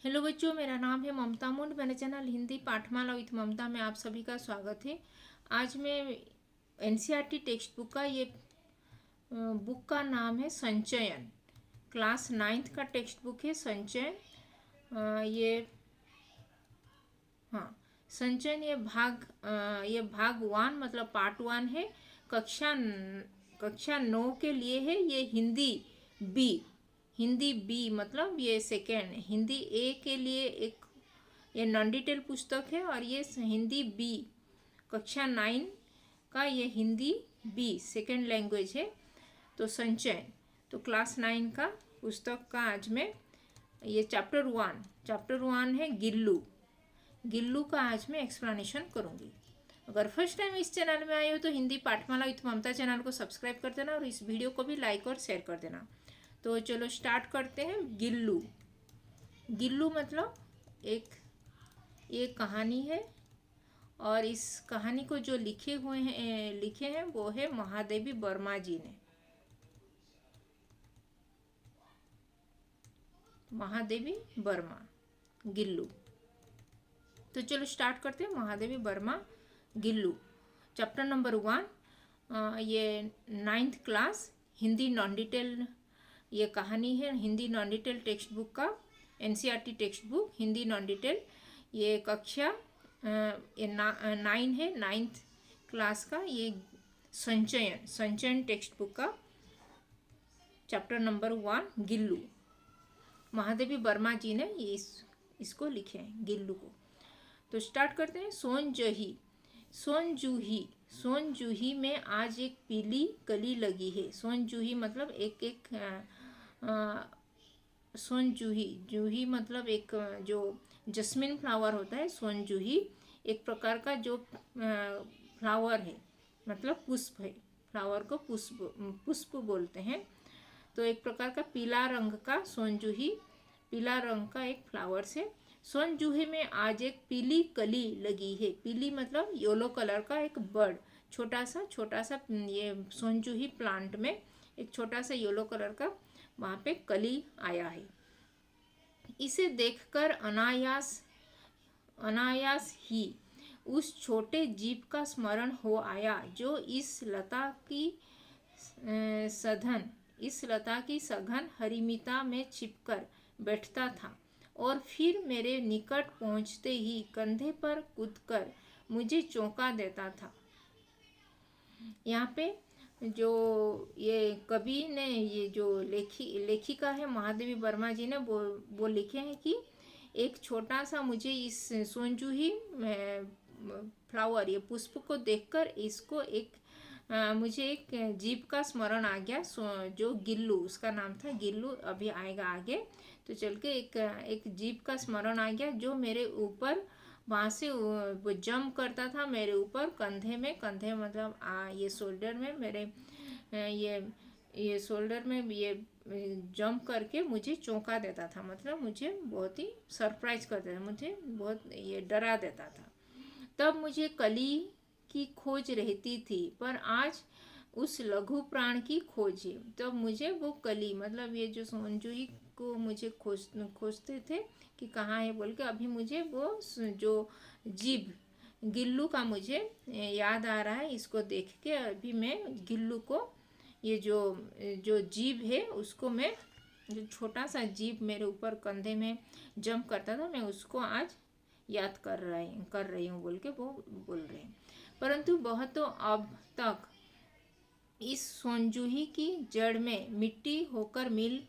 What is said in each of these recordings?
Hello बच्चों, मेरा नाम है ममता मुंड। मेरे चैनल हिंदी पाठमाला विथ ममता में आप सभी का स्वागत है। आज मैं एनसीईआरटी टेक्स्ट बुक का ये बुक का नाम है संचयन। क्लास 9th का टेक्स्ट बुक है संचयन। ये हाँ, संचयन ये भाग 1 मतलब पार्ट 1 है। कक्षा 9 के लिए है। ये बी हिंदी बी मतलब ये सेकेंड। हिंदी ए के लिए एक ये नॉन डिटेल पुस्तक है और ये हिंदी बी कक्षा 9 का ये हिंदी बी सेकेंड लैंग्वेज है। तो संचयन तो क्लास 9 का पुस्तक का आज मैं ये चैप्टर 1 है गिल्लू का आज मैं एक्सप्लेनेशन करूँगी। अगर फर्स्ट टाइम इस चैनल में आए हो तो हिंदी पाठमाला विथ ममता चैनल को सब्सक्राइब कर देना और इस वीडियो को भी लाइक और शेयर कर देना। तो चलो स्टार्ट करते हैं। गिल्लू मतलब ये कहानी है और इस कहानी को जो लिखे हैं वो है महादेवी वर्मा जी ने। महादेवी वर्मा गिल्लू। तो चलो स्टार्ट करते हैं। Mahadevi Verma Gillu chapter number 1। ये 9th class Hindi non detail ये कहानी है। Hindi non detail text book का NCERT text book Hindi non detail ये कक्षा 9 है। 9th क्लास का ये संचयन टेक्स्ट बुक का चैप्टर नंबर 1 गिल्लू। महादेवी वर्मा जी ने इसको लिखे हैं गिल्लू को। तो स्टार्ट करते हैं। सोन जूही में आज एक पीली कली लगी है। सोन जूही मतलब सोन जूही मतलब एक जो जस्मिन फ्लावर होता है। सोन जूही एक प्रकार का जो फ्लावर है मतलब पुष्प है। फ्लावर को पुष्प बोलते हैं। तो एक प्रकार का पीला रंग का एक फ्लावर से सोन जूही में आज एक पीली कली लगी है। पीली मतलब येलो कलर का एक बर्ड छोटा सा ये सोन जूही प्लांट में एक छोटा सा येलो कलर का वहाँ पे कली आया है। इसे देखकर अनायास ही उस छोटे जीव का स्मरण हो आया जो इस लता की सघन हरिमिता में छिपकर बैठता था और फिर मेरे निकट पहुंचते ही कंधे पर कूदकर मुझे चौंका देता था। यहाँ पे जो ये कवि ने ये जो लेखिका है महादेवी वर्मा जी ने वो लिखे हैं कि एक छोटा सा मुझे इस सोनजूही फ्लावर ये पुष्प को देखकर इसको मुझे एक जीव का स्मरण आ गया जो गिल्लू उसका नाम था गिल्लू। अभी आएगा आगे। तो चल के एक जीव का स्मरण आ गया जो मेरे ऊपर वहाँ से वो जंप करता था मेरे ऊपर कंधे मतलब ये शोल्डर में मेरे ये शोल्डर में ये जंप करके मुझे चौंका देता था। मतलब मुझे बहुत ही सरप्राइज कर देता था, मुझे बहुत ये डरा देता था। तब मुझे कली की खोज रहती थी पर आज उस लघु प्राण की खोज है। तब मुझे वो कली मतलब ये जो सोनजूही को मुझे खोजते थे कि कहाँ है बोल के, अभी मुझे वो जो जीव गिल्लू का मुझे याद आ रहा है। इसको देख के अभी मैं गिल्लू को ये जो जीव है उसको मैं जो छोटा सा जीव मेरे ऊपर कंधे में जंप करता था मैं उसको आज याद कर रही हूँ बोल के वो बोल रहे हैं। परंतु वह तो अब तक इस सोनजूही की जड़ में मिट्टी होकर मिल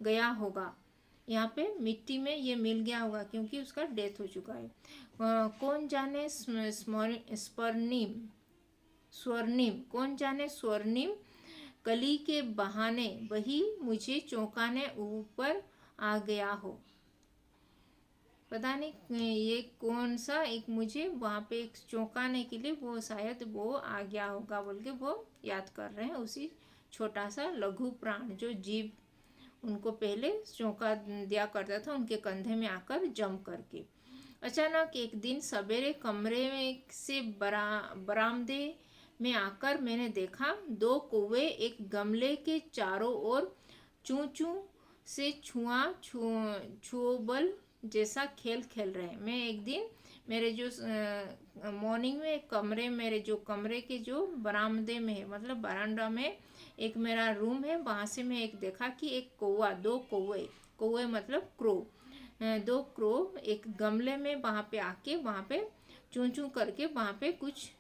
गया होगा। यहाँ पे मिट्टी में ये मिल गया होगा क्योंकि उसका डेथ हो चुका है। कौन जाने स्वर्णिम कली के बहाने वही मुझे चौंकाने ऊपर आ गया हो। पता नहीं ये कौन सा एक मुझे वहाँ पे एक चौंकाने के लिए वो शायद वो आ गया होगा बोल के वो याद कर रहे हैं उसी छोटा सा लघु प्राण जो जीव उनको पहले चौंका दिया करता था उनके कंधे में आकर जंप करके। अचानक एक दिन सवेरे कमरे में से बरामदे में आकर मैंने देखा 2 कौवे एक गमले के चारों ओर चूं चूं से छुआबल जैसा खेल खेल रहे हैं। मैं एक दिन मेरे जो मॉर्निंग में एक कमरे, मेरे जो कमरे के जो बरामदे में है, मतलब बरामदा में एक मेरा रूम है, वहाँ से मैं एक देखा कि एक कौवा, दो कौवे, कौवे मतलब क्रो, दो क्रो एक गमले में वहाँ पे आके वहाँ पे चूं चूं करके वहाँ पे कुछ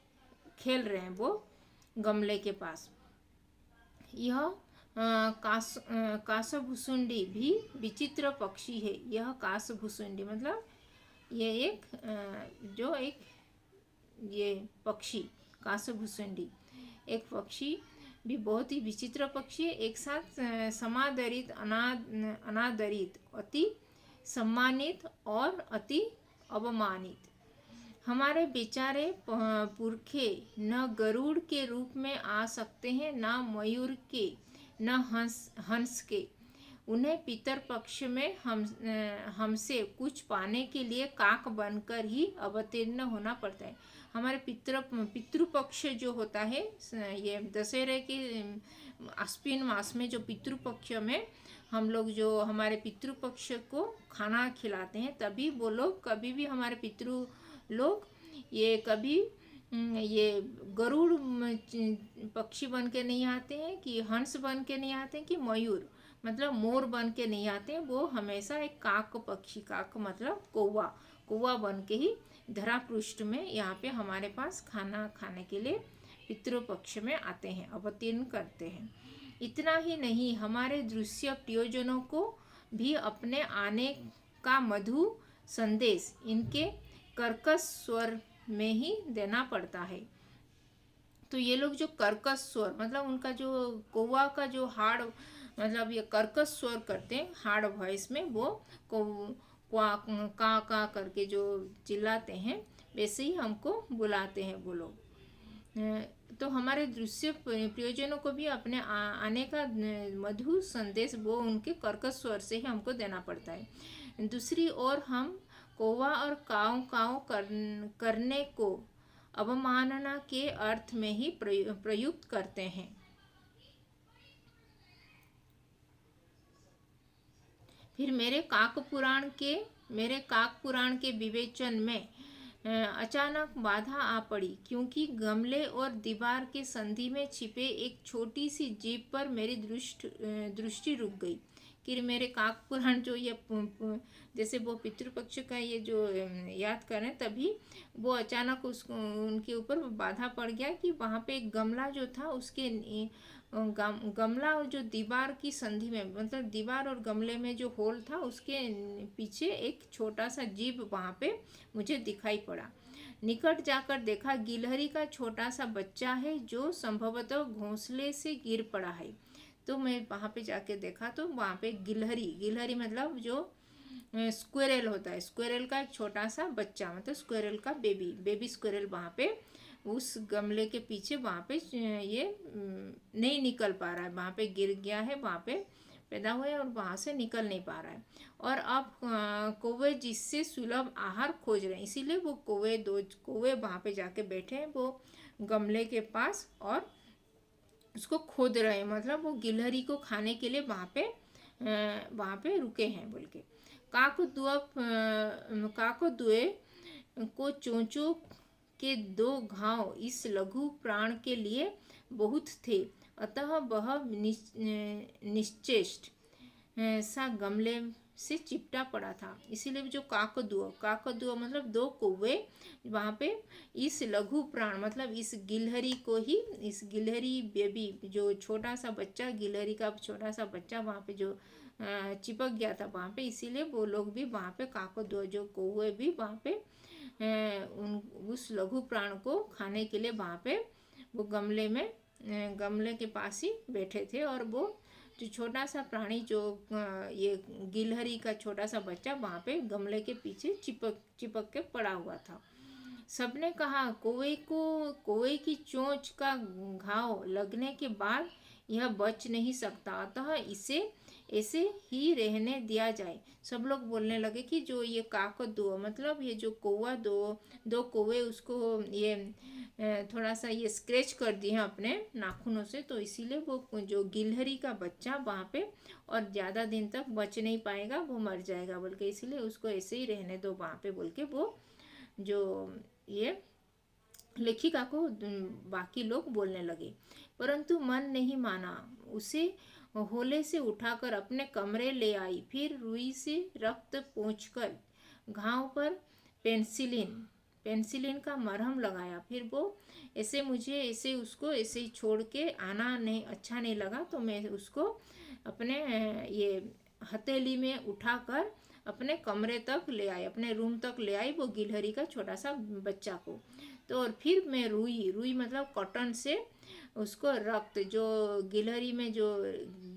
खेल रहे हैं वो गमले के पास। यह कासभुसुंडी भी विचित्र पक्षी है। यह कासभुसुंडी मतलब ये एक जो एक ये पक्षी कासभुसुंडी एक पक्षी भी बहुत ही विचित्र पक्षी है। एक साथ समादरित, अनादरित, अति सम्मानित और अति अवमानित। हमारे बेचारे पुरखे न गरुड़ के रूप में आ सकते हैं, न मयूर के, न हंस के। उन्हें पितर पक्ष में हमसे कुछ पाने के लिए काक बनकर ही अवतीर्ण होना पड़ता है। हमारे पितृपक्ष जो होता है, ये दशहरे के आश्विन मास में जो पितृपक्ष में हम लोग जो हमारे पितृपक्ष को खाना खिलाते हैं, तभी वो लोग कभी भी हमारे पितृ लोग ये कभी ये गरुड़ पक्षी बन के नहीं आते हैं, कि हंस बन के नहीं आते हैं, कि मयूर मतलब मोर बन के नहीं आते हैं। वो हमेशा एक काक पक्षी, काक मतलब कौवा, कौवा बन के ही धरा पृष्ठ में यहाँ पे हमारे पास खाना खाने के लिए पितृपक्ष में आते हैं, अवतीर्ण करते हैं। इतना ही नहीं, हमारे दृश्य प्रियजनों को भी अपने आने का मधु संदेश इनके कर्कश स्वर में ही देना पड़ता है। तो ये लोग जो कर्कश स्वर मतलब उनका जो कौवा का जो हार्ड मतलब ये कर्कश स्वर करते हैं हार्ड वॉइस में, वो का करके जो चिल्लाते हैं, वैसे ही हमको बुलाते हैं वो लोग। तो हमारे दृश्य प्रियजनों को भी अपने आने का मधुर संदेश वो उनके कर्कश स्वर से ही हमको देना पड़ता है। दूसरी ओर हम कौवा और काव काव करने को अवमानना के अर्थ में ही प्रयुक्त करते हैं। फिर मेरे काक पुराण के विवेचन में अचानक बाधा आ पड़ी, क्योंकि गमले और दीवार के संधि में छिपे एक छोटी सी जीप पर मेरी दृष्टि रुक गई। कि मेरे काक पुराण जो ये जैसे वो पितृपक्ष का ये जो याद करें, तभी वो अचानक उसको उनके ऊपर बाधा पड़ गया कि वहाँ पे एक गमला जो था, उसके गमला और जो दीवार की संधि में मतलब दीवार और गमले में जो होल था, उसके पीछे एक छोटा सा जीव वहाँ पे मुझे दिखाई पड़ा। निकट जाकर देखा, गिलहरी का छोटा सा बच्चा है जो संभवतः घोंसले से गिर पड़ा है। तो मैं वहाँ पे जाके देखा तो वहाँ पे गिलहरी मतलब जो स्क्वेरल होता है, स्क्वेरल का एक छोटा सा बच्चा मतलब स्क्वेरल का बेबी स्क्वेरल वहाँ पे उस गमले के पीछे वहाँ पे ये नहीं निकल पा रहा है, वहाँ पे गिर गया है, वहाँ पे पैदा हुआ है और वहाँ से निकल नहीं पा रहा है। और अब कौवे जिससे सुलभ आहार खोज रहे हैं, इसीलिए वो कौवे वहाँ पे जाके बैठे हैं वो गमले के पास और उसको खोद रहे हैं, मतलब वो गिलहरी को खाने के लिए वहाँ पे रुके हैं बोल के। काकद्वय को चोंचों के 2 घाव इस लघु प्राण के लिए बहुत थे, अतः वह निश्चेष्ट सा गमले से चिपटा पड़ा था। इसीलिए जो काकद्वय मतलब 2 कौवे वहाँ पे इस लघु प्राण मतलब इस गिलहरी बेबी जो छोटा सा बच्चा, गिलहरी का छोटा सा बच्चा वहाँ पे जो चिपक गया था वहाँ पे, इसीलिए वो लोग भी वहाँ पे काकद्वय जो कौवे भी वहाँ पे उस लघु प्राण को खाने के लिए वहाँ पे वो गमले के पास ही बैठे थे। और वो जो छोटा सा प्राणी जो ये गिलहरी का छोटा सा बच्चा वहाँ पे गमले के पीछे चिपक के पड़ा हुआ था। सबने कहा, कौवे की चोंच का घाव लगने के बाद यह बच नहीं सकता, अतः इसे ऐसे ही रहने दिया जाए। सब लोग बोलने लगे कि जो ये काकदुआ मतलब ये जो कौवा दो दो कौवे उसको ये थोड़ा सा ये स्क्रैच कर दिए हैं अपने नाखूनों से, तो इसीलिए वो जो गिलहरी का बच्चा वहाँ पे और ज़्यादा दिन तक बच नहीं पाएगा, वो मर जाएगा बोल के, इसीलिए उसको ऐसे ही रहने दो वहाँ पे बोल के वो जो ये लेखिका को बाकी लोग बोलने लगे। परंतु मन नहीं माना, उसे होले से उठाकर अपने कमरे ले आई। फिर रुई से रक्त पोंछकर घाव पर पेंसिलिन पेंसिलिन का मरहम लगाया। फिर वो ऐसे मुझे ऐसे उसको ऐसे ही छोड़ के आना नहीं अच्छा नहीं लगा, तो मैं उसको अपने ये हथेली में उठाकर अपने कमरे तक ले आई, अपने रूम तक ले आई वो गिलहरी का छोटा सा बच्चा को। तो और फिर मैं रुई रुई मतलब कॉटन से उसको रक्त जो गिलहरी में जो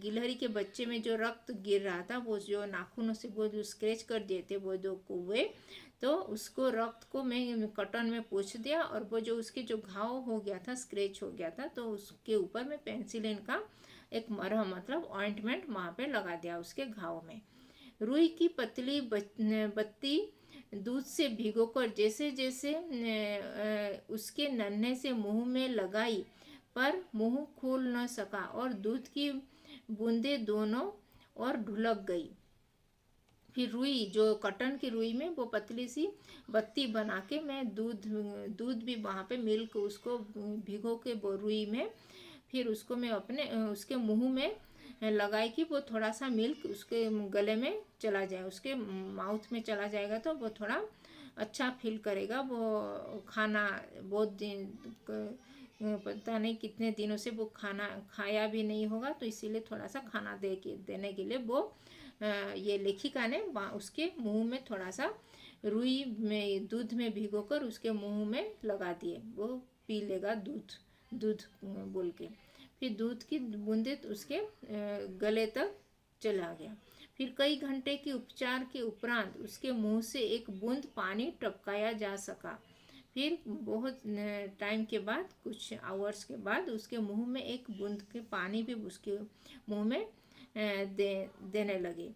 गिलहरी के बच्चे में जो रक्त गिर रहा था, वो जो नाखूनों से वो जो स्क्रैच कर दिए थे वो दो कौवे, तो उसको रक्त को मैं कॉटन में पोंछ दिया, और वो जो उसके जो घाव हो गया था स्क्रैच हो गया था, तो उसके ऊपर मैं पेंसिलिन का एक मरहम मतलब ऑइंटमेंट वहाँ पे लगा दिया उसके घाव में। रुई की पतली बत्ती दूध से भिगोकर जैसे जैसे उसके नन्हे से मुंह में लगाई, पर मुंह खोल न सका और दूध की बूंदें दोनों और ढुलक गई। फिर रुई जो कॉटन की रुई में वो पतली सी बत्ती बना के मैं दूध भी वहाँ पे मिल्क उसको भिगो के वो रुई में, फिर उसको मैं अपने उसके मुंह में लगाई कि वो थोड़ा सा मिल्क उसके गले में चला जाए, उसके माउथ में चला जाएगा तो वो थोड़ा अच्छा फील करेगा। वो खाना बहुत दिन पता नहीं कितने दिनों से वो खाना खाया भी नहीं होगा, तो इसीलिए थोड़ा सा खाना देने के लिए वो ये लेखिका ने उसके मुंह में थोड़ा सा रुई में दूध में भिगोकर उसके मुंह में लगा दिए, वो पी लेगा दूध दूध बोल के। फिर दूध की बूंदे उसके गले तक चला गया। फिर कई घंटे के उपचार के उपरांत उसके मुंह से एक बूंद पानी टपकाया जा सका। फिर बहुत टाइम के बाद कुछ आवर्स के बाद उसके मुंह में एक बूंद के पानी भी उसके मुंह में देने लगे।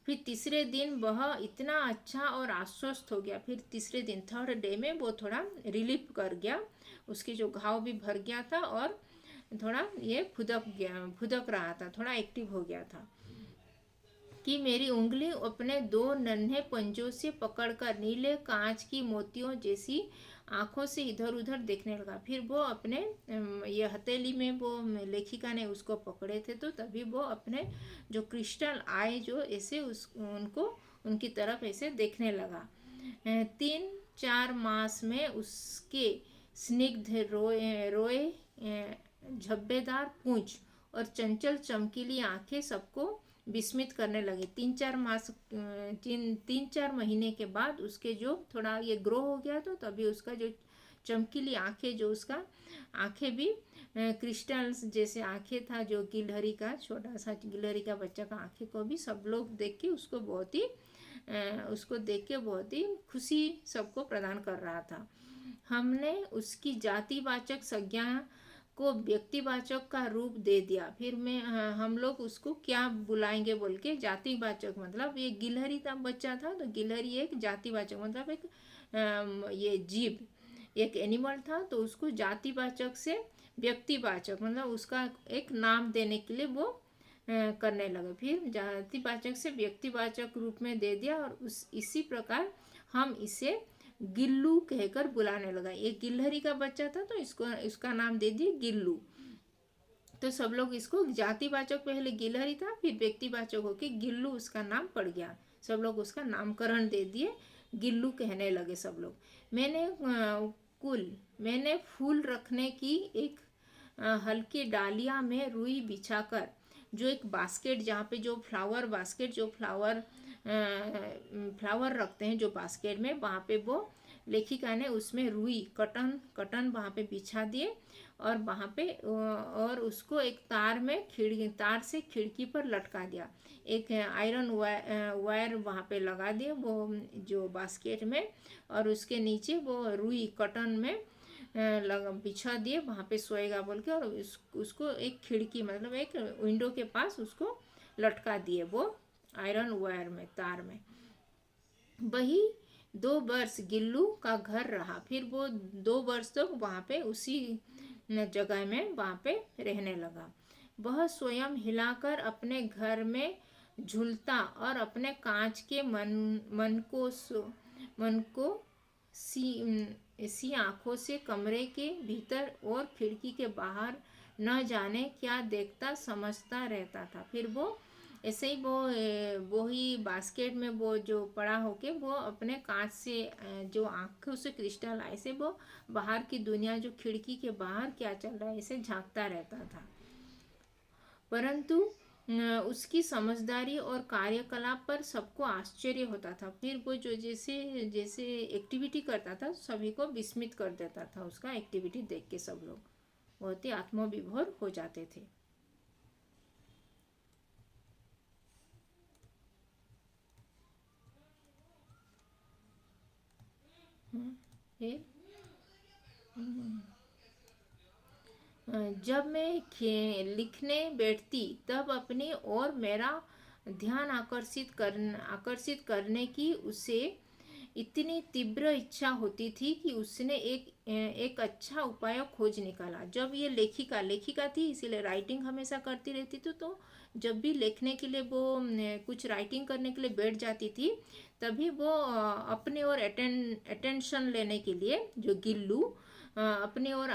फिर तीसरे दिन वह इतना अच्छा और आश्वस्त हो गया। फिर तीसरे दिन थर्ड डे में वो थोड़ा रिलीफ कर गया, उसकी जो घाव भी भर गया था और थोड़ा ये फुदक रहा था, थोड़ा एक्टिव हो गया था कि मेरी उंगली अपने दो नन्हे पंजों से पकड़कर नीले कांच की मोतियों जैसी आंखों से इधर उधर देखने लगा। फिर वो अपने ये हथेली में वो लेखिका ने उसको पकड़े थे, तो तभी वो अपने जो क्रिस्टल आए जो ऐसे उनको उनकी तरफ ऐसे देखने लगा। 3-4 मास में उसके स्निग्ध रोए झब्बेदार पूंछ और चंचल चमकीली आंखें सबको विस्मित करने लगे। 3-4 महीने के बाद उसके जो थोड़ा ये ग्रो हो गया, तो तभी उसका जो चमकीली आंखें जो उसका आंखें भी क्रिस्टल्स जैसे आंखें था, जो गिलहरी का छोटा सा गिलहरी का बच्चा का आंखें को भी सब लोग देख के उसको बहुत ही खुशी सबको प्रदान कर रहा था। हमने उसकी जातिवाचक संज्ञा को व्यक्तिवाचक का रूप दे दिया। फिर हम लोग उसको क्या बुलाएंगे बोल के, जातिवाचक मतलब ये गिलहरी का बच्चा था, तो गिलहरी एक जातिवाचक मतलब एक ये जीव एक एनिमल था, तो उसको जातिवाचक से व्यक्तिवाचक मतलब उसका एक नाम देने के लिए वो करने लगे। फिर जातिवाचक से व्यक्तिवाचक रूप में दे दिया, और इसी प्रकार हम इसे गिल्लू कहकर बुलाने लगा। ये गिलहरी का बच्चा था, तो इसका नाम दे दिए गिल्लू। तो सब लोग इसको जातिवाचक पहले गिलहरी था, फिर व्यक्तिवाचक होके गिल्लू उसका नाम पड़ गया। सब लोग उसका नामकरण दे दिए, गिल्लू कहने लगे सब लोग। मैंने फूल रखने की एक हल्की डालिया में रुई बिछाकर, जो एक बास्केट जहाँ पे जो फ्लावर बास्केट जो फ्लावर रखते हैं जो बास्केट में, वहाँ पे वो लेखिका ने उसमें रुई कटन वहाँ पे बिछा दिए, और वहाँ पे और उसको एक तार से खिड़की पर लटका दिया। एक आयरन वायर वहाँ पे लगा दिए वो जो बास्केट में, और उसके नीचे वो रुई कॉटन में बिछा दिए, वहाँ पे सोएगा बोल के, और उसको एक खिड़की मतलब एक विंडो के पास उसको लटका दिए वो आयरन वायर में, तार में। वही 2 वर्ष गिल्लू का घर रहा। फिर वो 2 वर्ष तक वहाँ पे उसी जगह में वहाँ पे रहने लगा। वह स्वयं हिलाकर अपने घर में झूलता और अपने कांच के मन को सी आंखों से कमरे के भीतर और खिड़की के बाहर न जाने क्या देखता समझता रहता था। फिर वो ऐसे ही वो ही बास्केट में वो जो पड़ा होके वो अपने कांच से जो आंखों से क्रिस्टल आए से वो बाहर की दुनिया, जो खिड़की के बाहर क्या चल रहा है, इसे झांकता रहता था। परंतु उसकी समझदारी और कार्यकलाप पर सबको आश्चर्य होता था। फिर वो जो जैसे जैसे एक्टिविटी करता था सभी को विस्मित कर देता था। उसका एक्टिविटी देख के सब लोग बहुत ही आत्मविभोर हो जाते थे। फिर जब मैं लिखने बैठती तब अपनी ओर मेरा ध्यान आकर्षित करने की उसे इतनी तीव्र इच्छा होती थी कि उसने एक अच्छा उपाय खोज निकाला। जब ये लेखिका थी, इसीलिए राइटिंग हमेशा करती रहती थी। तो जब भी लिखने के लिए वो कुछ राइटिंग करने के लिए बैठ जाती थी, तभी वो अपने ओर अटेंशन लेने के लिए जो गिल्लू अपने ओर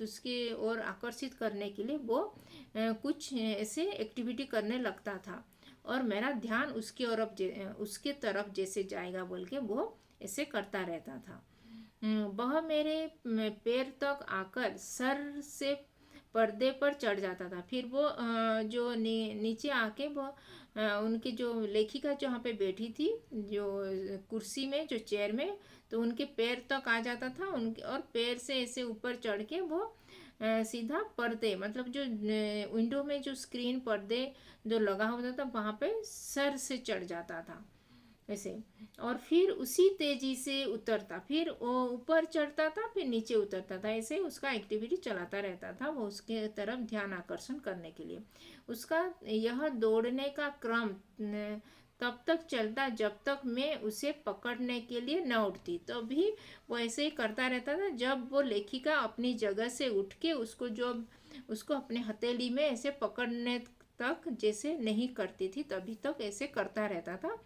उसके ओर आकर्षित करने के लिए वो कुछ ऐसे एक्टिविटी करने लगता था और मेरा ध्यान उसके तरफ जैसे जाएगा बोल के वो ऐसे करता रहता था। वह मेरे पैर तक आकर सर से पर्दे पर चढ़ जाता था। फिर वो जो नीचे आके वो उनकी जो लेखिका जहाँ पे बैठी थी, जो कुर्सी में, जो चेयर में, तो उनके पैर तक आ जाता था उनके, और पैर से ऐसे ऊपर चढ़ के वो सीधा पर्दे, मतलब जो विंडो में जो स्क्रीन पर्दे जो लगा होता था वहाँ पे सर से चढ़ जाता था ऐसे। और फिर उसी तेजी से उतरता, फिर वो ऊपर चढ़ता था, फिर नीचे उतरता था। ऐसे उसका एक्टिविटी चलाता रहता था वो उसके तरफ ध्यान आकर्षण करने के लिए। उसका यह दौड़ने का क्रम तब तक चलता जब तक मैं उसे पकड़ने के लिए न उठती। तो भी वो ऐसे ही करता रहता था। जब वो लेखिका अपनी जगह से उठ के उसको अपने हथेली में ऐसे पकड़ने तक जैसे नहीं करती थी, तभी तक ऐसे करता रहता था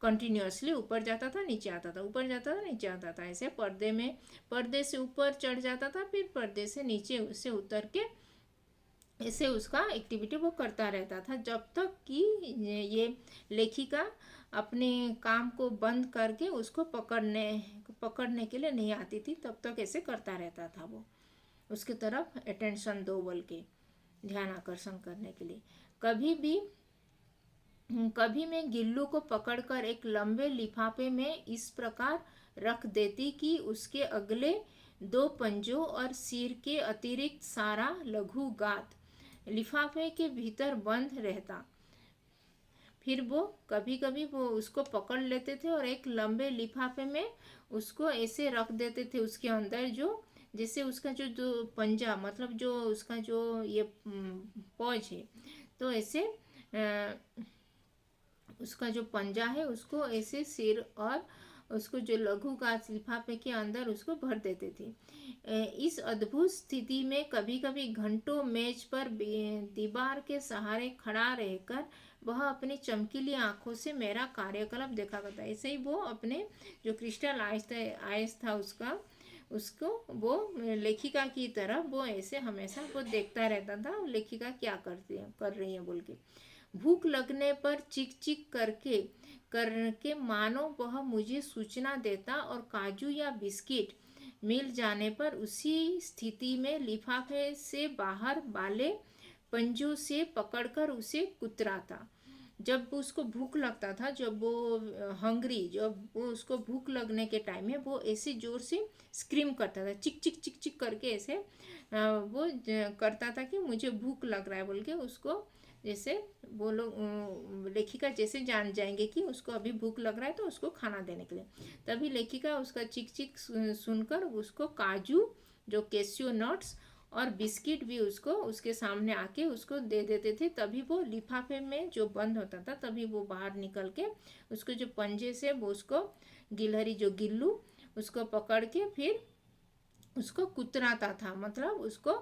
कंटिन्यूअसली। ऊपर जाता था, नीचे आता था, ऊपर जाता था, नीचे आता था। ऐसे पर्दे से ऊपर चढ़ जाता था, फिर पर्दे से नीचे उससे उतर के ऐसे उसका एक्टिविटी वो करता रहता था, जब तक कि ये लेखिका अपने काम को बंद करके उसको पकड़ने के लिए नहीं आती थी। तब तक ऐसे करता रहता था वो, उसकी तरफ अटेंशन दो बोल के, ध्यान आकर्षण करने के लिए। कभी मैं गिल्लू को पकड़कर एक लंबे लिफाफे में इस प्रकार रख देती कि उसके अगले 2 पंजों और सिर के अतिरिक्त सारा लघु गात लिफाफे के भीतर बंद रहता। फिर वो कभी कभी वो उसको पकड़ लेते थे और एक लंबे लिफाफे में उसको ऐसे रख देते थे उसके अंदर, जो जैसे उसका जो पंजा, मतलब जो उसका जो ये पौज है, तो ऐसे उसका जो पंजा है उसको ऐसे सिर और उसको जो लघु गाछ लिफाफे के अंदर उसको भर देते थे। इस अद्भुत स्थिति में कभी कभी घंटों मेज पर दीवार के सहारे खड़ा रहकर वह अपनी चमकीली आंखों से मेरा कार्यकलाप देखा करता। ऐसे ही वो अपने जो क्रिस्टल आइस था उसको वो लेखिका की तरह वो ऐसे हमेशा वो देखता रहता था, लेखिका क्या कर रही है बोल के। भूख लगने पर चिक चिक करके मानो वह मुझे सूचना देता, और काजू या बिस्किट मिल जाने पर उसी स्थिति में लिफाफे से बाहर वाले पंजों से पकड़कर उसे कुतराता। जब उसको भूख लगता था, जब वो उसको भूख लगने के टाइम में वो ऐसे जोर से स्क्रीम करता था, चिक चिक चिक चिक करके ऐसे वो करता था कि मुझे भूख लग रहा है बोल के। उसको जैसे वो लोग लेखिका जैसे जान जाएंगे कि उसको अभी भूख लग रहा है, तो उसको खाना देने के लिए, तभी लेखिका उसका चिक चिक सुनकर उसको काजू, जो कैसियो नट्स और बिस्किट भी उसको उसके सामने आके उसको दे देते थे। तभी वो लिफाफे में जो बंद होता था तभी वो बाहर निकल के उसको जो पंजे से वो उसको गिलहरी जो गिल्लू उसको पकड़ के फिर उसको कुतराता था, मतलब उसको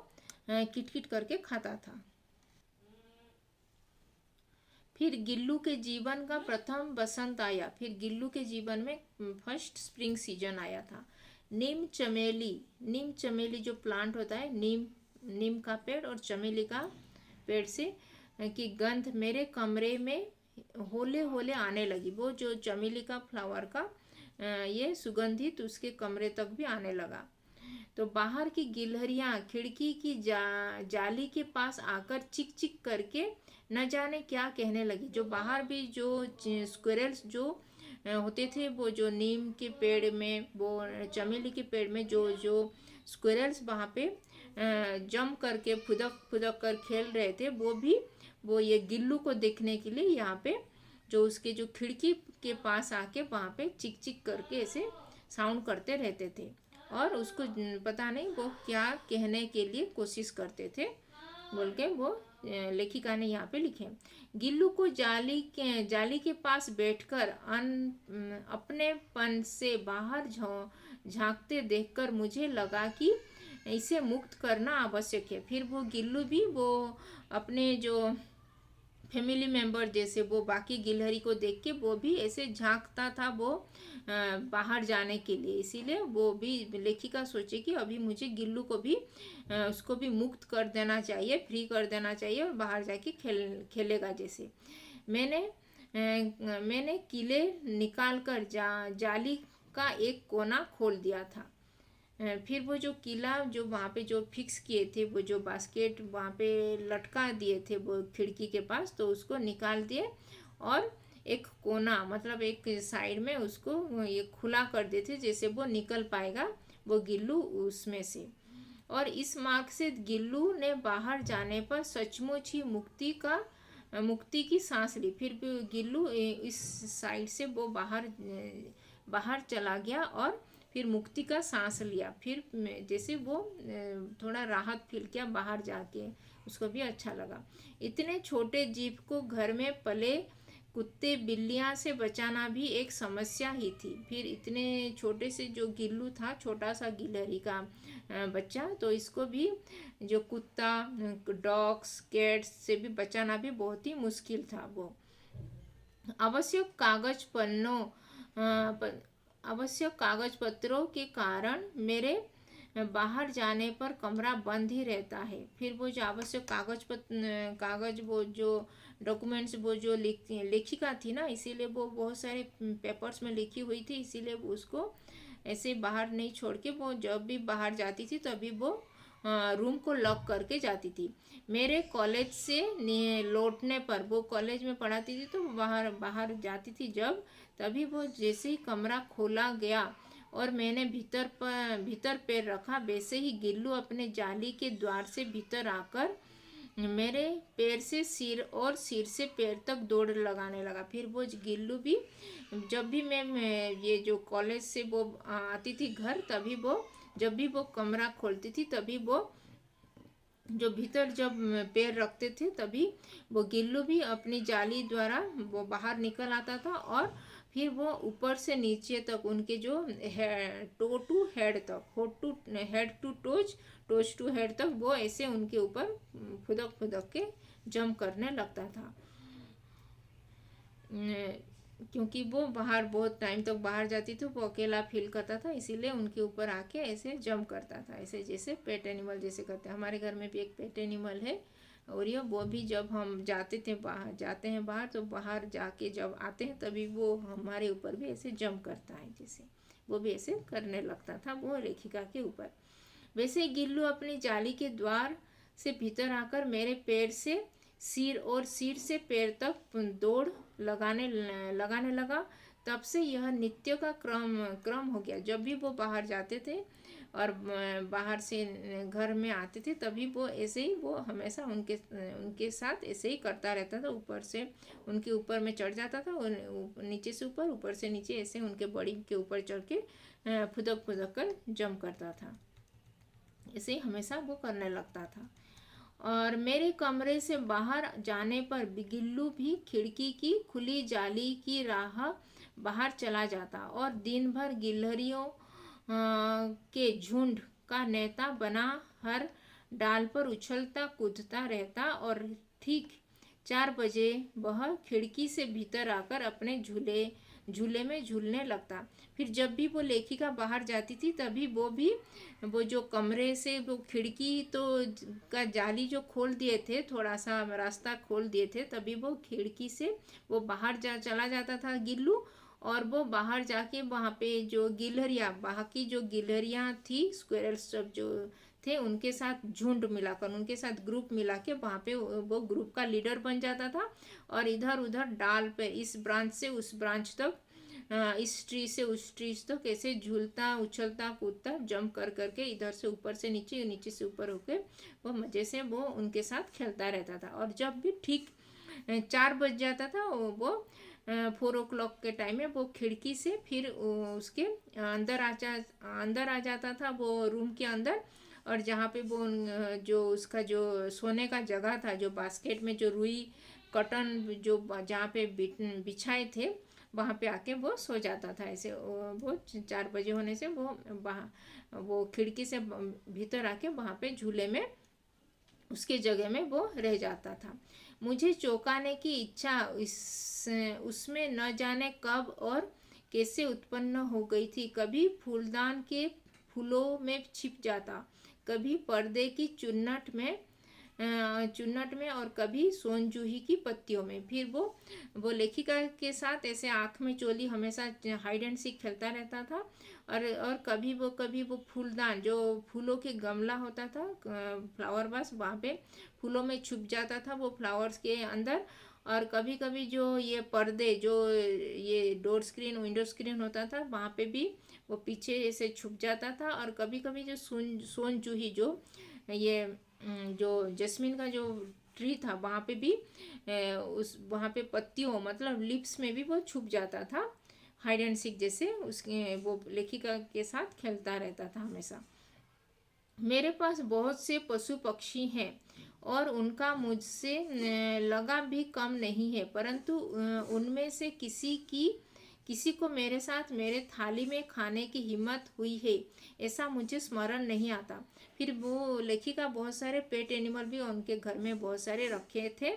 किटकिट करके खाता था। फिर गिल्लू के जीवन का प्रथम बसंत आया। फिर गिल्लू के जीवन में फर्स्ट स्प्रिंग सीजन आया था। नीम चमेली जो प्लांट होता है, नीम का पेड़ और चमेली का पेड़ से की गंध मेरे कमरे में होले होले आने लगी। वो जो चमेली का फ्लावर का ये सुगंधित उसके कमरे तक भी आने लगा। तो बाहर की गिलहरियां खिड़की की जाली के पास आकर चिक चिक करके न जाने क्या कहने लगी। जो बाहर भी जो स्क्विरल्स जो होते थे, वो जो नीम के पेड़ में, वो चमेली के पेड़ में जो जो स्क्विरल्स वहाँ पे जम करके फुदक फुदक कर खेल रहे थे, वो ये गिल्लू को देखने के लिए यहाँ पे जो उसके जो खिड़की के पास आके वहाँ पे चिक चिक करके ऐसे साउंड करते रहते थे और उसको पता नहीं वो क्या कहने के लिए कोशिश करते थे बोल के वो लेखिका ने यहाँ पे लिखे। गिल्लू को जाली के पास बैठकर अपनेपन से बाहर झांकते देखकर मुझे लगा कि इसे मुक्त करना आवश्यक है। फिर वो गिल्लू भी वो अपने जो फैमिली मेंबर जैसे वो बाकी गिलहरी को देख के वो भी ऐसे झांकता था वो बाहर जाने के लिए। इसीलिए वो भी लेखिका सोचे कि अभी मुझे गिल्लू को भी उसको भी मुक्त कर देना चाहिए, फ्री कर देना चाहिए और बाहर जाके खेलेगा। जैसे मैंने किले निकाल कर जाली का एक कोना खोल दिया था। फिर वो जो किला जो वहाँ पे जो फिक्स किए थे, वो जो बास्केट वहाँ पे लटका दिए थे वो खिड़की के पास, तो उसको निकाल दिए और एक कोना मतलब एक साइड में उसको ये खुला कर देते जैसे वो निकल पाएगा वो गिल्लू उसमें से। और इस मार्ग से गिल्लू ने बाहर जाने पर सचमुच ही मुक्ति की सांस ली। फिर भी गिल्लू इस साइड से वो बाहर चला गया और फिर मुक्ति का सांस लिया। फिर जैसे वो थोड़ा राहत फील किया बाहर जाके, उसको भी अच्छा लगा। इतने छोटे जीव को घर में पले कुत्ते बिल्लियां से बचाना भी एक समस्या ही थी। फिर इतने छोटे से जो गिल्लू था, छोटा सा गिलहरी का बच्चा, तो इसको भी जो कुत्ता डॉग्स कैट्स से भी बचाना भी बहुत ही मुश्किल था। वो आवश्यक कागज पत्रों के कारण मेरे बाहर जाने पर कमरा बंद ही रहता है। फिर वो जो आवश्यक कागज वो जो डॉक्यूमेंट्स वो जो लेखिका थी ना, इसीलिए वो बहुत सारे पेपर्स में लिखी हुई थी, इसीलिए वो उसको ऐसे बाहर नहीं छोड़ के वो जब भी बाहर जाती थी तभी वो रूम को लॉक करके जाती थी। मेरे कॉलेज से लौटने पर, वो कॉलेज में पढ़ाती थी तो बाहर जाती थी जब, तभी वो जैसे ही कमरा खोला गया और मैंने भीतर पैर रखा, वैसे ही गिल्लू अपने जाली के द्वार से भीतर आकर मेरे पैर से सिर और सिर से पैर तक दौड़ लगाने लगा। फिर वो गिल्लू भी जब भी मैं ये जो कॉलेज से वो आती थी घर, तभी वो जब भी वो कमरा खोलती थी तभी वो जो भीतर जब पैर रखते थे तभी वो गिल्लू भी अपनी जाली द्वारा वो बाहर निकल आता था और फिर वो ऊपर से नीचे तक उनके जो टो टू हेड तक, head to toes to head तक वो ऐसे उनके ऊपर फुदक फुदक के जंप करने लगता था। क्योंकि वो बाहर बहुत टाइम तक बाहर जाती थी, वो अकेला फील करता था, इसीलिए उनके ऊपर आके ऐसे जंप करता था, ऐसे जैसे पेट एनिमल जैसे करते हैं। हमारे घर में भी एक पेट एनिमल है और ये वो भी जब हम जाते हैं बाहर, तो बाहर जाके जब आते हैं तभी वो हमारे ऊपर भी ऐसे जंप करता है, जैसे वो भी ऐसे करने लगता था वो लेखिका के ऊपर। वैसे गिल्लू अपनी जाली के द्वार से भीतर आकर मेरे पैर से सिर और सिर से पैर तक दौड़ लगाने लगा। तब से यह नित्य का क्रम हो गया। जब भी वो बाहर जाते थे और बाहर से घर में आते थे तभी वो ऐसे ही वो हमेशा उनके साथ ऐसे ही करता रहता था। ऊपर से उनके ऊपर में चढ़ जाता था और नीचे से ऊपर से नीचे ऐसे उनके बॉडी के ऊपर चढ़ के फुदक फुदक कर जंप करता था। ऐसे हमेशा वो करने लगता था। और मेरे कमरे से बाहर जाने पर गिल्लू भी खिड़की की खुली जाली की राह बाहर चला जाता और दिन भर गिलहरियों के झुंड का नेता बना हर डाल पर उछलता कूदता रहता। और ठीक 4 बजे वह खिड़की से भीतर आकर अपने झूले झूले में झूलने लगता। फिर जब भी वो लेखिका बाहर जाती थी तभी वो भी वो जो कमरे से वो खिड़की तो का जाली जो खोल दिए थे, थोड़ा सा रास्ता खोल दिए थे, तभी वो खिड़की से वो बाहर चला जाता था गिल्लू। और वो बाहर जाके वहाँ पे जो गिलहरियाँ बाकी जो गिलहरियाँ थी स्क्वेरल्स सब जो थे उनके साथ झुंड मिलाकर उनके साथ ग्रुप मिला के वहाँ पे वो ग्रुप का लीडर बन जाता था। और इधर उधर डाल पे इस ब्रांच से उस ब्रांच तक इस ट्री से उस ट्री तक कैसे झूलता उछलता कूदता जंप कर करके इधर से ऊपर से नीचे नीचे से ऊपर होके वो मज़े से वो उनके साथ खेलता रहता था। और जब भी ठीक 4 बज जाता था वो 4 o'clock के टाइम में वो खिड़की से फिर उसके अंदर आ जाता था वो रूम के अंदर। और जहाँ पे वो जो उसका जो सोने का जगह था, जो बास्केट में जो रुई कॉटन जो जहाँ पे बिछाए थे वहाँ पे आके वो सो जाता था। ऐसे वो 4 बजे होने से वो खिड़की से भीतर आके वहाँ पे झूले में उसके जगह में वो रह जाता था। मुझे चौंकाने की इच्छा उसमें न जाने कब और कैसे उत्पन्न हो गई थी। कभी फूलदान के फूलों में छिप जाता, कभी पर्दे की चुन्नट में और कभी सोनजूही की पत्तियों में। फिर वो लेखिका के साथ ऐसे आँख में चोली हमेशा हाइड एंड सीक खेलता रहता था। और कभी वो फूलदान जो फूलों के गमला होता था फ्लावर वास वहाँ पे फूलों में छुप जाता था वो फ्लावर्स के अंदर। और कभी कभी जो ये पर्दे जो ये डोर स्क्रीन विंडो स्क्रीन होता था वहाँ पे भी वो पीछे ऐसे छुप जाता था। और कभी कभी जो सोन जूही जो ये जो जस्मिन का जो ट्री था वहाँ पे भी उस वहाँ पे पत्तियों मतलब लिप्स में भी वो छुप जाता था हाइड एंड सीक जैसे उसके वो लेखिका के साथ खेलता रहता था हमेशा। मेरे पास बहुत से पशु पक्षी हैं और उनका मुझसे लगाव भी कम नहीं है, परंतु उनमें से किसी को मेरे साथ मेरे थाली में खाने की हिम्मत हुई है ऐसा मुझे स्मरण नहीं आता। फिर वो लेखिका बहुत सारे पेट एनिमल भी उनके घर में बहुत सारे रखे थे,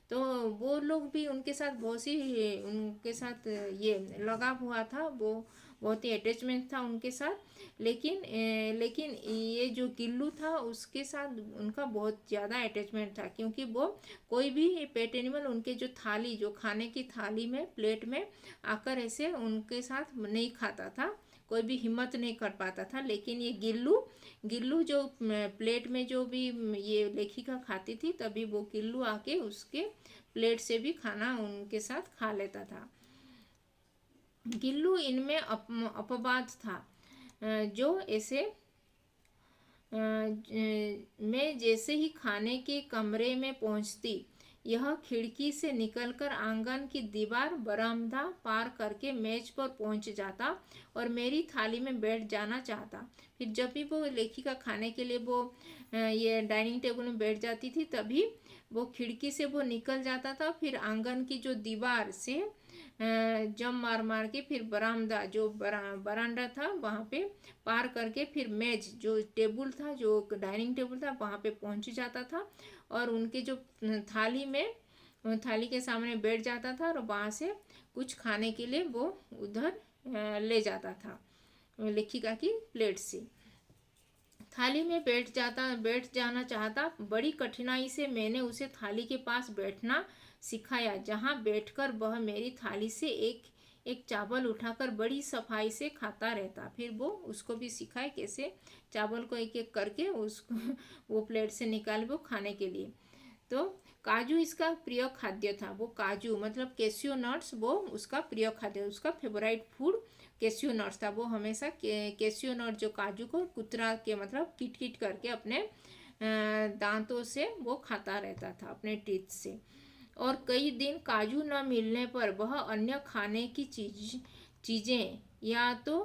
तो वो लोग भी उनके साथ उनके साथ ये लगाव हुआ था, वो बहुत ही अटैचमेंट था उनके साथ। लेकिन ये जो गिल्लू था उसके साथ उनका बहुत ज़्यादा अटैचमेंट था, क्योंकि वो कोई भी पेट एनिमल उनके जो थाली जो खाने की थाली में प्लेट में आकर ऐसे उनके साथ नहीं खाता था, कोई भी हिम्मत नहीं कर पाता था। लेकिन ये गिल्लू जो प्लेट में जो भी ये लेखिका खाती थी तभी वो गिल्लू आके उसके प्लेट से भी खाना उनके साथ खा लेता था। गिल्लू इनमें अपवाद था, जो ऐसे मैं जैसे ही खाने के कमरे में पहुंचती यह खिड़की से निकलकर आंगन की दीवार बरामदा पार करके मेज पर पहुंच जाता और मेरी थाली में बैठ जाना चाहता। फिर जब भी वो लेखिका खाने के लिए वो ये डाइनिंग टेबल में बैठ जाती थी तभी वो खिड़की से वो निकल जाता था, फिर आंगन की जो दीवार से जम मार मार के फिर बरामदा जो बरामदा था वहाँ पे पार करके फिर मेज जो टेबल था जो डाइनिंग टेबल था वहाँ पे पहुँच जाता था और उनके जो थाली के सामने बैठ जाता था और वहाँ से कुछ खाने के लिए वो उधर ले जाता था लेखिका की प्लेट से। थाली में बैठ जाना चाहता। बड़ी कठिनाई से मैंने उसे थाली के पास बैठना सिखाया, जहाँ बैठकर वह मेरी थाली से एक एक चावल उठाकर बड़ी सफाई से खाता रहता। फिर वो उसको भी सिखाए कैसे चावल को एक एक करके उसको वो प्लेट से निकाल वो खाने के लिए। तो काजू इसका प्रिय खाद्य था। वो काजू मतलब कैसियो नट्स वो उसका प्रिय खाद्य, उसका फेवरेट फूड कैसियो नट्स था। वो हमेशा कैसियो नट जो काजू को कुतरा के मतलब किट किट करके अपने दांतों से वो खाता रहता था अपने टीथ से। और कई दिन काजू न मिलने पर वह अन्य खाने की चीज़ें या तो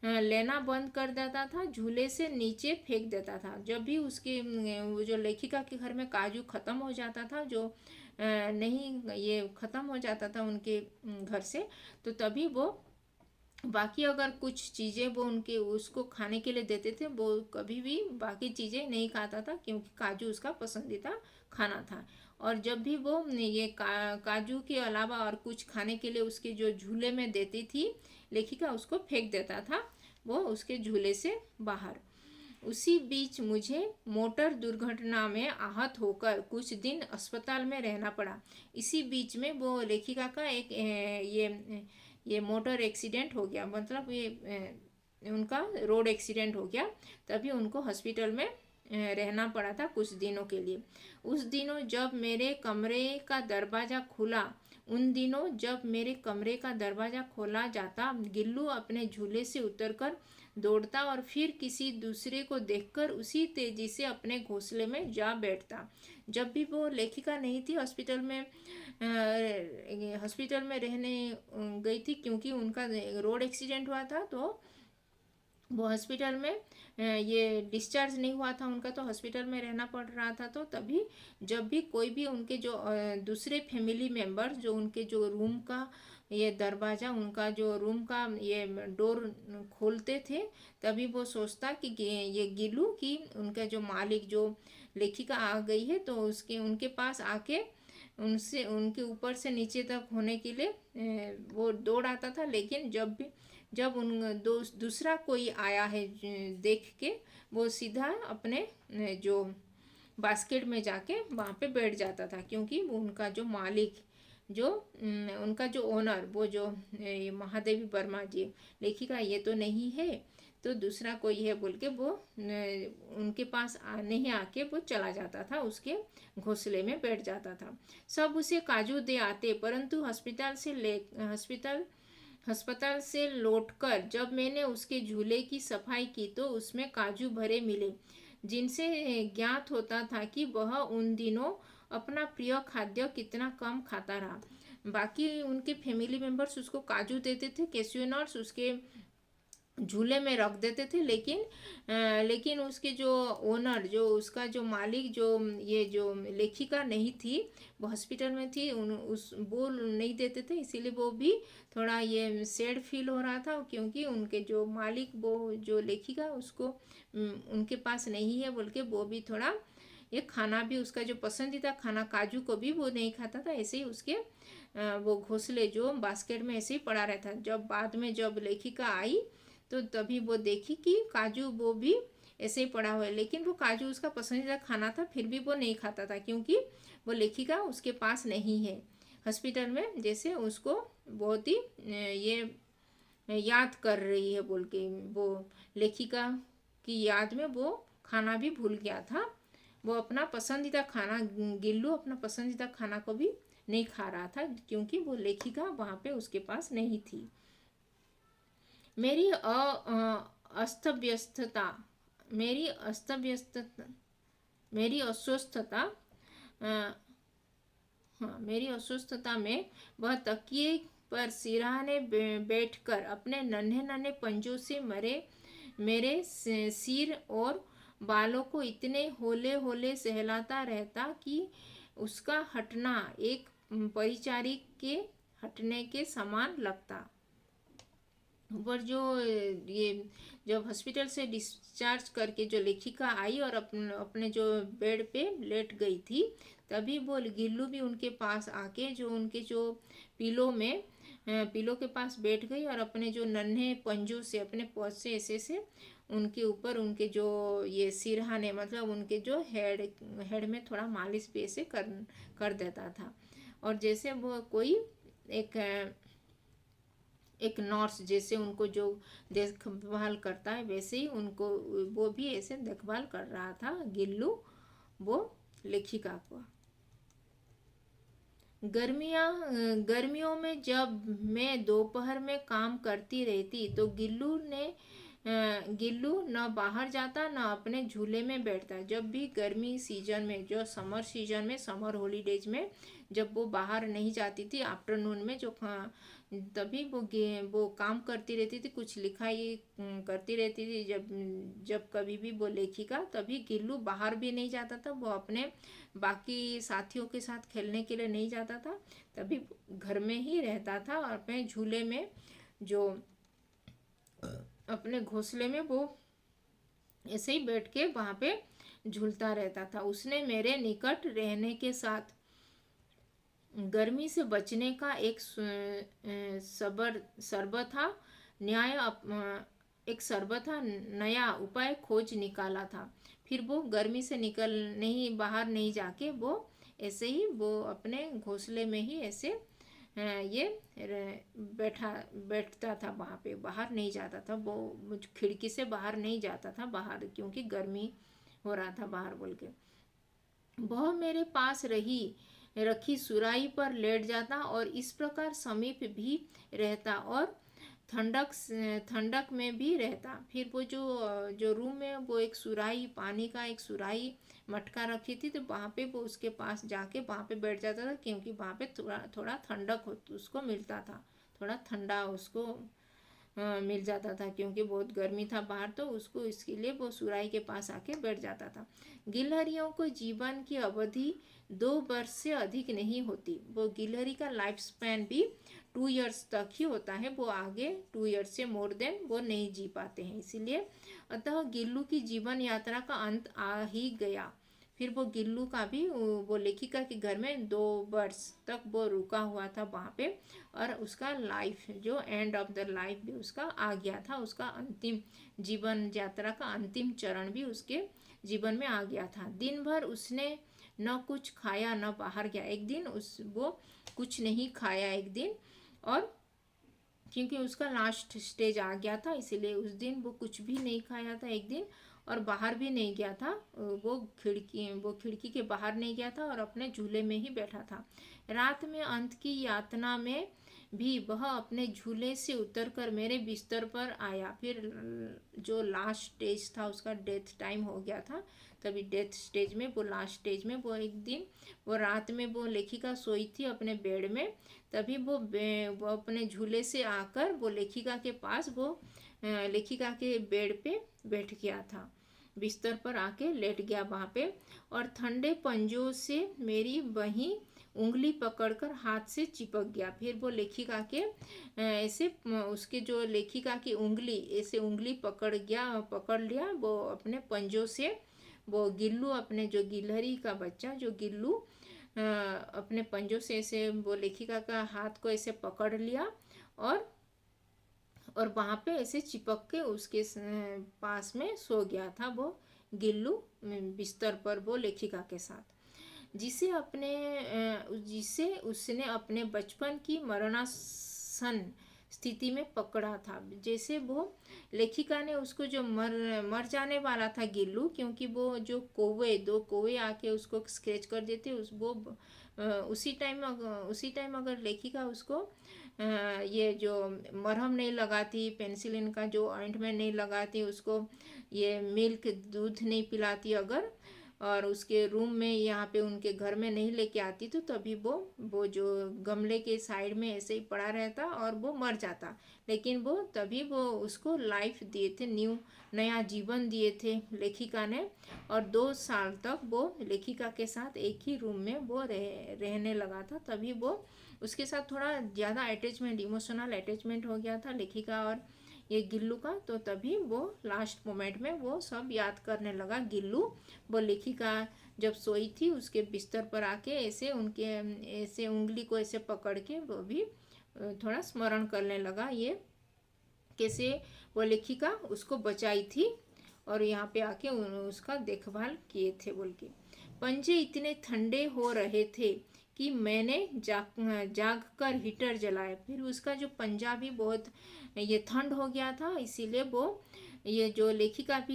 लेना बंद कर देता था, झूले से नीचे फेंक देता था। जब भी उसके वो जो लेखिका के घर में काजू ख़त्म हो जाता था, जो नहीं ये ख़त्म हो जाता था उनके घर से, तो तभी वो बाकी अगर कुछ चीज़ें वो उनके उसको खाने के लिए देते थे, वो कभी भी बाकी चीज़ें नहीं खाता था, क्योंकि काजू उसका पसंदीदा खाना था। और जब भी वो ये काजू के अलावा और कुछ खाने के लिए उसके जो झूले में देती थी लेखिका, उसको फेंक देता था वो उसके झूले से बाहर। उसी बीच मुझे मोटर दुर्घटना में आहत होकर कुछ दिन अस्पताल में रहना पड़ा। इसी बीच में वो लेखिका का एक ये मोटर एक्सीडेंट हो गया, मतलब ये उनका रोड एक्सीडेंट हो गया। तभी उनको हॉस्पिटल में रहना पड़ा था कुछ दिनों के लिए। उस दिनों जब मेरे कमरे का दरवाज़ा खुला उन दिनों जब मेरे कमरे का दरवाज़ा खोला जाता, गिल्लू अपने झूले से उतरकर दौड़ता और फिर किसी दूसरे को देखकर उसी तेजी से अपने घोंसले में जा बैठता। जब भी वो लेखिका नहीं थी, हॉस्पिटल में रहने गई थी, क्योंकि उनका रोड एक्सीडेंट हुआ था, तो वो हॉस्पिटल में ये डिस्चार्ज नहीं हुआ था उनका, तो हॉस्पिटल में रहना पड़ रहा था। तो तभी जब भी कोई भी उनके जो दूसरे फैमिली मेम्बर्स जो उनके जो रूम का ये दरवाज़ा, उनका जो रूम का ये डोर खोलते थे, तभी वो सोचता कि ये गिल्लू की उनका जो मालिक जो लेखिका आ गई है, तो उसके उनके पास आके उनसे उनके ऊपर से नीचे तक होने के लिए वो दौड़ आता था। लेकिन जब दूसरा कोई आया है देख के, वो सीधा अपने जो बास्केट में जाके वहाँ पे बैठ जाता था, क्योंकि वो उनका जो मालिक जो उनका जो ओनर वो जो महादेवी वर्मा जी लेखिका ये तो नहीं है, तो दूसरा कोई है बोल के वो उनके पास नहीं आके वो चला जाता था, उसके घोंसले में बैठ जाता था। सब उसे काजू दे आते, परंतु अस्पताल से लौटकर जब मैंने उसके झूले की सफाई की तो उसमें काजू भरे मिले, जिनसे ज्ञात होता था कि वह उन दिनों अपना प्रिय खाद्य कितना कम खाता रहा। बाकी उनके फैमिली मेम्बर्स उसको काजू देते थे, कैश्यू नट्स उसके झूले में रख देते थे, लेकिन उसके जो ओनर जो उसका जो मालिक जो ये जो लेखिका नहीं थी, वो हॉस्पिटल में थी, उस वो नहीं देते थे। इसीलिए वो भी थोड़ा ये सैड फील हो रहा था, क्योंकि उनके जो मालिक वो जो लेखिका उसको उनके पास नहीं है बोल के वो भी थोड़ा ये खाना भी उसका जो पसंदीदा खाना काजू को भी वो नहीं खाता था। ऐसे ही उसके वो घोंसले जो बास्केट में ऐसे ही पड़ा रहता। जब बाद में जब लेखिका आई तो तभी वो देखी कि काजू वो भी ऐसे ही पड़ा हुआ है, लेकिन वो काजू उसका पसंदीदा खाना था, फिर भी वो नहीं खाता था, क्योंकि वो लेखिका उसके पास नहीं है हॉस्पिटल में। जैसे उसको बहुत ही ये याद कर रही है बोल के, वो लेखिका की याद में वो खाना भी भूल गया था। वो अपना पसंदीदा खाना गिल्लू अपना पसंदीदा खाना को भी नहीं खा रहा था, क्योंकि वो लेखिका वहाँ पे उसके पास नहीं थी। मेरी अस्तव्यस्तता मेरी अस्तव्यस्तता मेरी अस्वस्थता हाँ, मेरी अस्वस्थता में वह तकिए पर सिरहाने बैठकर अपने नन्हे नन्हे पंजों से मेरे सिर और बालों को इतने होले होले सहलाता रहता कि उसका हटना एक परिचारी के हटने के समान लगता। पर जो ये जब हॉस्पिटल से डिस्चार्ज करके जो लेखिका आई और अपने जो बेड पे लेट गई थी, तभी वो गिल्लू भी उनके पास आके जो उनके जो पिलो के पास बैठ गई और अपने जो नन्हे पंजों से अपने पौध से ऐसे उनके ऊपर उनके जो ये सिरहाने मतलब उनके जो हेड में थोड़ा मालिश भी ऐसे कर देता था। और जैसे वो कोई एक नर्स जैसे उनको जो देखभाल करता है, वैसे ही उनको वो भी ऐसे देखभाल कर रहा था गिल्लू वो लेखिका को। गर्मियों में जब मैं दोपहर में काम करती रहती तो गिल्लू न बाहर जाता न अपने झूले में बैठता। जब भी गर्मी सीजन में जो समर हॉलीडेज में जब वो बाहर नहीं जाती थी, आफ्टरनून में जो तभी वो काम करती रहती थी, कुछ लिखाई करती रहती थी। जब जब कभी भी वो लेखिका, तभी गिल्लू बाहर भी नहीं जाता था, वो अपने बाकी साथियों के साथ खेलने के लिए नहीं जाता था, तभी घर में ही रहता था और अपने झूले में, जो अपने घोंसले में वो ऐसे ही बैठ के वहाँ पे झूलता रहता था। उसने मेरे निकट रहने के साथ गर्मी से बचने का एक सर्वथा एक सर्वथा नया उपाय खोज निकाला था। फिर वो गर्मी से निकल नहीं, बाहर नहीं जाके वो ऐसे ही वो अपने घोंसले में ही ऐसे ये बैठता था वहाँ पे, बाहर नहीं जाता था वो, खिड़की से बाहर नहीं जाता था बाहर, क्योंकि गर्मी हो रहा था बाहर बोल के। वह मेरे पास रखी सुराही पर लेट जाता और इस प्रकार समीप भी रहता और ठंडक में भी रहता। फिर वो जो रूम में वो एक सुराही, पानी का एक सुराही मटका रखी थी, तो वहाँ पे वो उसके पास जाके वहाँ पे बैठ जाता था, क्योंकि वहाँ पे थोड़ा थोड़ा ठंडक उसको मिलता था, थोड़ा ठंडा उसको मिल जाता था, क्योंकि बहुत गर्मी था बाहर, तो उसको इसके लिए वो सुराही के पास आके बैठ जाता था। गिलहरियों को जीवन की अवधि 2 वर्ष से अधिक नहीं होती। वो गिलहरी का लाइफ स्पैन भी 2 इयर्स तक ही होता है, वो आगे 2 इयर्स से मोर देन वो नहीं जी पाते हैं, इसीलिए। अतः गिल्लू की जीवन यात्रा का अंत आ ही गया। फिर वो गिल्लू का भी वो लेखिका के घर में 2 वर्ष तक वो रुका हुआ था वहाँ पे, और उसका लाइफ जो एंड ऑफ द लाइफ भी उसका आ गया था, उसका अंतिम जीवन यात्रा का अंतिम चरण भी उसके जीवन में आ गया था। दिन भर उसने न कुछ खाया न बाहर गया। एक दिन वो कुछ नहीं खाया एक दिन, और क्योंकि उसका लास्ट स्टेज आ गया था, इसीलिए उस दिन वो कुछ भी नहीं खाया था एक दिन, और बाहर भी नहीं गया था। वो खिड़की के बाहर नहीं गया था और अपने झूले में ही बैठा था। रात में अंत की यातना में भी वह अपने झूले से उतरकर मेरे बिस्तर पर आया। फिर जो लास्ट स्टेज था उसका, डेथ टाइम हो गया था, तभी डेथ स्टेज में, वो लास्ट स्टेज में वो एक दिन, वो रात में वो लेखिका सोई थी अपने बेड में, तभी वो अपने झूले से आकर वो लेखिका के पास, वो लेखिका के बेड पे बैठ गया था, बिस्तर पर आके लेट गया वहाँ पे, और ठंडे पंजों से मेरी वही उंगली पकड़कर हाथ से चिपक गया। फिर वो लेखिका के ऐसे उसके जो लेखिका की उंगली, ऐसे उंगली पकड़ लिया वो अपने पंजों से। वो गिल्लू, अपने जो गिलहरी का बच्चा जो गिल्लू अपने पंजों से ऐसे वो लेखिका का हाथ को ऐसे पकड़ लिया, और वहाँ पे ऐसे चिपक के उसके पास में सो गया था वो गिल्लू, बिस्तर पर वो लेखिका के साथ, जिसे उसने अपने बचपन की मरणासन स्थिति में पकड़ा था। जैसे वो लेखिका ने उसको, जो मर जाने वाला था गिल्लू, क्योंकि वो जो दो कौवे आके उसको स्क्रैच कर देते, उसी टाइम अगर लेखिका उसको ये जो मरहम नहीं लगाती, पेनिसिलिन का जो ऑइंटमेंट नहीं लगाती, उसको ये मिल्क दूध नहीं पिलाती अगर, और उसके रूम में यहाँ पे उनके घर में नहीं लेके आती, तो तभी वो जो गमले के साइड में ऐसे ही पड़ा रहता और वो मर जाता। लेकिन तभी वो उसको लाइफ दिए थे, नया जीवन दिए थे लेखिका ने, और 2 साल तक वो लेखिका के साथ एक ही रूम में वो रहने लगा था। तभी वो उसके साथ थोड़ा ज़्यादा अटैचमेंट, इमोशनल अटैचमेंट हो गया था लेखिका और ये गिल्लू का, तो तभी वो लास्ट मोमेंट में वो सब याद करने लगा गिल्लू। वो लेखिका जब सोई थी उसके बिस्तर पर आके ऐसे ऐसे उंगली को ऐसे पकड़ के वो भी थोड़ा स्मरण करने लगा, ये कैसे वो लेखिका उसको बचाई थी और यहाँ पे आके उसका देखभाल किए थे बोल के। पंजे इतने ठंडे हो रहे थे कि मैंने जाग कर हीटर जलाया। फिर उसका जो पंजा भी बहुत ये ठंड हो गया था, इसीलिए वो ये जो लेखिका भी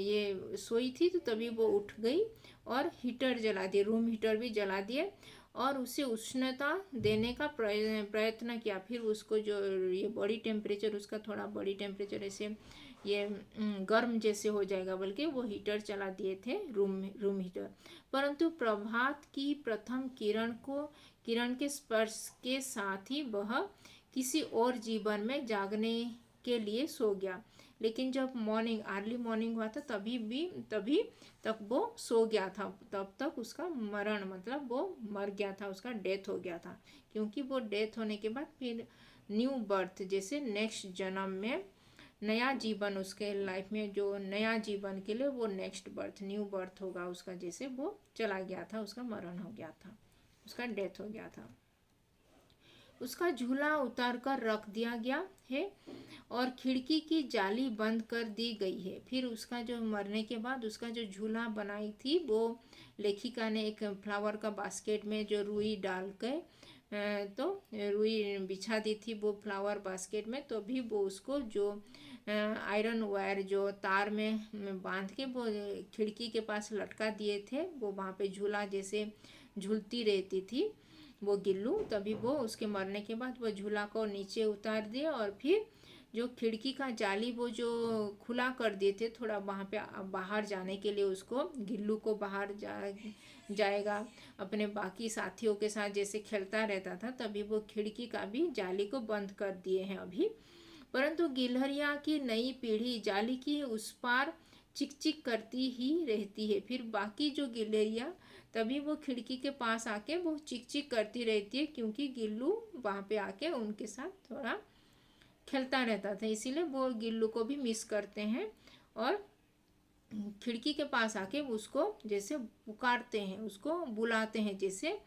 ये सोई थी, तो तभी वो उठ गई और हीटर जला दिए, रूम हीटर भी जला दिए और उसे उष्णता देने का प्रयत्न किया। फिर उसको जो ये बॉडी टेम्परेचर, उसका थोड़ा बॉडी टेम्परेचर ऐसे ये गर्म जैसे हो जाएगा बल्कि वो हीटर चला दिए थे, रूम हीटर। परंतु प्रभात की प्रथम किरण के स्पर्श के साथ ही वह किसी और जीवन में जागने के लिए सो गया। लेकिन जब अर्ली मॉर्निंग हुआ था तभी तक वो सो गया था, तब तक उसका मरण मतलब वो मर गया था, उसका डेथ हो गया था। क्योंकि वो डेथ होने के बाद फिर न्यू बर्थ, जैसे नेक्स्ट जन्म में नया जीवन, उसके लाइफ में जो नया जीवन के लिए वो नेक्स्ट बर्थ न्यू बर्थ होगा उसका, जैसे वो चला गया था, उसका मरण हो गया था, उसका डेथ हो गया था। उसका झूला उतार कर रख दिया गया है और खिड़की की जाली बंद कर दी गई है। फिर उसका जो मरने के बाद उसका जो झूला बनाई थी वो लेखिका ने एक फ्लावर का बास्केट में जो रुई डाल के तो रुई बिछा दी थी वो फ्लावर बास्केट में। तो भी वो उसको जो आयरन वायर जो तार में बांध के वो खिड़की के पास लटका दिए थे, वो वहाँ पे झूला जैसे झूलती रहती थी वो गिल्लू। तभी वो उसके मरने के बाद वो झूला को नीचे उतार दिए और फिर जो खिड़की का जाली वो जो खुला कर दिए थे थोड़ा वहाँ पे बाहर जाने के लिए, उसको गिल्लू को बाहर जाएगा अपने बाकी साथियों के साथ जैसे खेलता रहता था, तभी वो खिड़की का भी जाली को बंद कर दिए हैं अभी। परंतु गिलहरियाँ की नई पीढ़ी जाली की उस पार चिक चिक करती ही रहती है। फिर बाकी जो गिलहरियाँ तभी वो खिड़की के पास आके वो चिक चिक करती रहती है, क्योंकि गिल्लू वहाँ पे आके उनके साथ थोड़ा खेलता रहता था, इसीलिए वो गिल्लू को भी मिस करते हैं और खिड़की के पास आके उसको जैसे पुकारते हैं, उसको बुलाते हैं जैसे।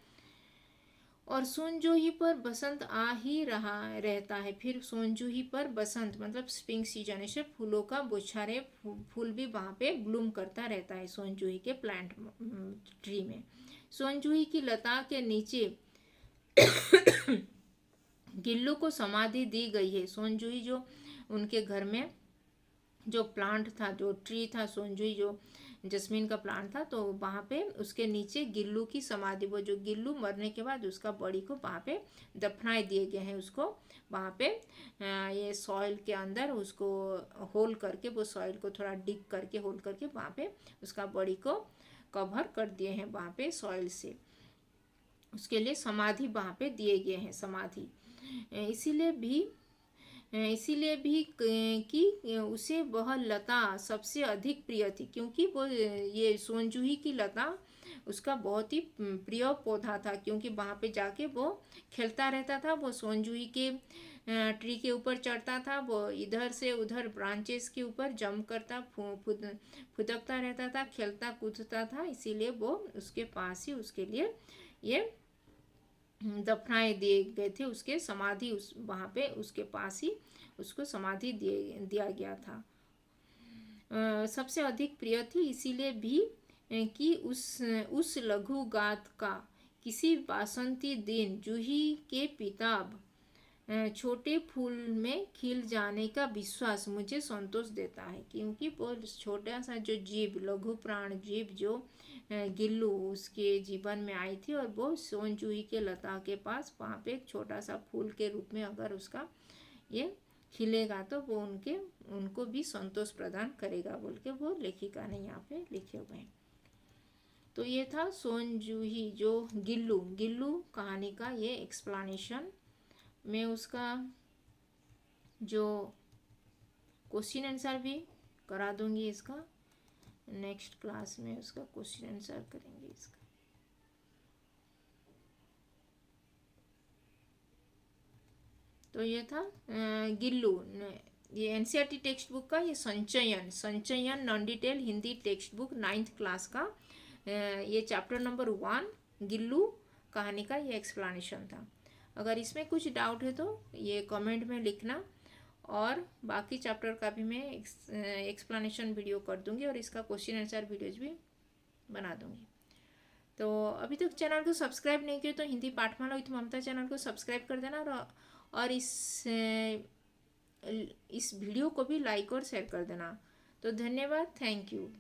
और सोनजूही पर बसंत आ ही रहा रहता है। फिर सोनजूही पर बसंत मतलब स्प्रिंग सीजन, ऐसे फूलों का बौछारे फूल भी वहाँ पे ब्लूम करता रहता है सोनजूही के प्लांट ट्री में। सोनजूही की लता के नीचे गिल्लू को समाधि दी गई है। सोनजूही जो उनके घर में जो प्लांट था, जो ट्री था सोनजूही, जो जस्मीन का प्लांट था, तो वहाँ पे उसके नीचे गिल्लू की समाधि, वो जो गिल्लू मरने के बाद उसका बॉडी को वहाँ पे दफनाए दिए गए हैं। उसको वहाँ पे ये सॉइल के अंदर उसको होल करके, वो सॉइल को थोड़ा डिग करके होल करके वहाँ पे उसका बॉडी को कवर कर दिए हैं वहाँ पे सॉइल से। उसके लिए समाधि वहाँ पे दिए गए हैं, समाधि। इसीलिए भी कि उसे वह लता सबसे अधिक प्रिय थी, क्योंकि वो ये सोनजूही की लता उसका बहुत ही प्रिय पौधा था, क्योंकि वहाँ पे जाके वो खेलता रहता था, वो सोनजूही के ट्री के ऊपर चढ़ता था, वो इधर से उधर ब्रांचेस के ऊपर जंप करता फुदकता रहता था, खेलता कूदता था। इसीलिए वो उसके पास ही उसके लिए ये दफनाए दिए गए थे, उसके समाधि उस वहाँ पे उसके पास ही उसको समाधि दिया गया था। सबसे अधिक प्रिय थी इसीलिए भी कि उस लघु गाथ का किसी वासंती दिन जूही के पिताब छोटे फूल में खिल जाने का विश्वास मुझे संतोष देता है। क्योंकि वो छोटा सा जो जीव, लघु प्राण जीव जो गिल्लू उसके जीवन में आई थी, और वो सोनजूही के लता के पास वहाँ पे एक छोटा सा फूल के रूप में अगर उसका ये खिलेगा तो वो उनको भी संतोष प्रदान करेगा बोल के वो लेखिका ने यहाँ पे लिखे हुए हैं। तो ये था सोनजूही जो गिल्लू कहानी का ये एक्सप्लेनेशन। मैं उसका जो क्वेश्चन आंसर भी करा दूंगी, इसका नेक्स्ट क्लास में उसका क्वेश्चन आंसर करेंगे इसका। तो ये था गिल्लू, ये एनसीईआरटी टेक्स्ट बुक का ये संचयन non detail Hindi text book 9th class का ये चैप्टर नंबर 1 गिल्लू कहानी का ये एक्सप्लेनेशन था। अगर इसमें कुछ डाउट है तो ये कमेंट में लिखना, और बाकी चैप्टर का भी मैं एक्सप्लेनेशन वीडियो कर दूंगी और इसका क्वेश्चन आंसर वीडियोज भी बना दूंगी। तो अभी तक चैनल को सब्सक्राइब नहीं किया तो हिंदी पाठमाला विथ ममता चैनल को सब्सक्राइब कर देना, और इस वीडियो को भी लाइक और शेयर कर देना। तो धन्यवाद, थैंक यू।